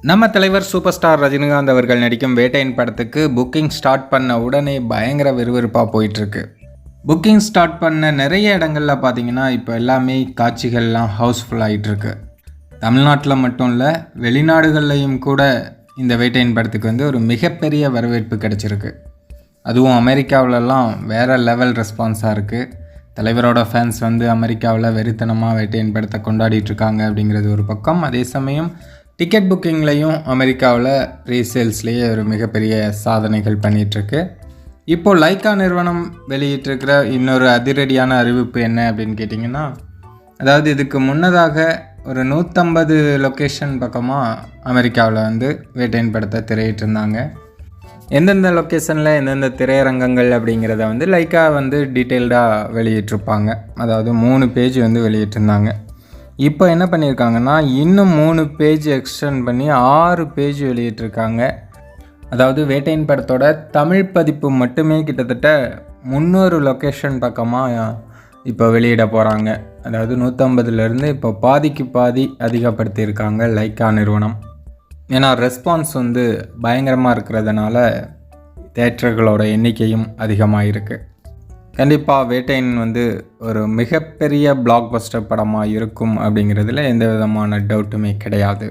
நம்ம தலைவர் super star Rajinikanth அவர்கள் நடிக்கும் வேட்டையின் படத்துக்கு புக்கிங் ஸ்டார்ட் பண்ண உடனே பயங்கர விறுவிறுப்பாக போயிட்டுருக்கு. புக்கிங் ஸ்டார்ட் பண்ண நிறைய இடங்களில் பார்த்தீங்கன்னா இப்போ எல்லாமே காட்சிகள்லாம் ஹவுஸ்ஃபுல் ஆகிட்டுருக்கு. தமிழ்நாட்டில் மட்டும் இல்லை, வெளிநாடுகள்லையும் கூட இந்த வேட்டையின் படத்துக்கு வந்து ஒரு மிகப்பெரிய வரவேற்பு கிடச்சிருக்கு. அதுவும் அமெரிக்காவிலலாம் வேறு லெவல் ரெஸ்பான்ஸாக இருக்குது. தலைவரோட ஃபேன்ஸ் வந்து அமெரிக்காவில் வெறித்தனமாக வேட்டையின் படத்தை கொண்டாடிட்டுருக்காங்க அப்படிங்கிறது ஒரு பக்கம். அதே சமயம் டிக்கெட் புக்கிங்லேயும் அமெரிக்காவில் ரீசேல்ஸ்லேயே ஒரு மிகப்பெரிய சாதனைகள் பண்ணிகிட்ருக்கு. இப்போது லைக்கா நிறுவனம் வெளியிட்டிருக்கிற இன்னொரு அதிரடியான அறிவிப்பு என்ன அப்படின்னு கேட்டிங்கன்னா, அதாவது இதுக்கு முன்னதாக ஒரு 150 லொக்கேஷன் பக்கமாக அமெரிக்காவில் வந்து வேட்டையின் படத்தை திரையிட்டிருந்தாங்க. எந்தெந்த லொக்கேஷனில் எந்தெந்த திரையரங்கங்கள் அப்படிங்கிறத வந்து லைக்கா வந்து டீட்டெயில்டாக வெளியிட்டிருப்பாங்க. அதாவது 3 பேஜ் வந்து வெளியிட்டிருந்தாங்க. இப்போ என்ன பண்ணியிருக்காங்கன்னா, இன்னும் 3 பேஜ் எக்ஸ்டெண்ட் பண்ணி 6 பேஜ் வெளியிட்டிருக்காங்க. அதாவது வேட்டையின் படத்தோட தமிழ் பதிப்பு மட்டுமே கிட்டத்தட்ட 300 லொக்கேஷன் பக்கமாக இப்போ வெளியிட போகிறாங்க. அதாவது 150லேருந்து இப்போ பாதிக்கு பாதி அதிகப்படுத்தியிருக்காங்க லைக்கா நிறுவனம். ஏன்னா ரெஸ்பான்ஸ் வந்து பயங்கரமாக இருக்கிறதுனால தியேட்டர்களோட எண்ணிக்கையும் அதிகமாக இருக்குது. கண்டிப்பாக வேட்டையின் வந்து ஒரு மிகப்பெரிய பிளாக் பஸ்டர் படமாக இருக்கும் அப்படிங்கிறதுல எந்த விதமான டவுட்டுமே கிடையாது.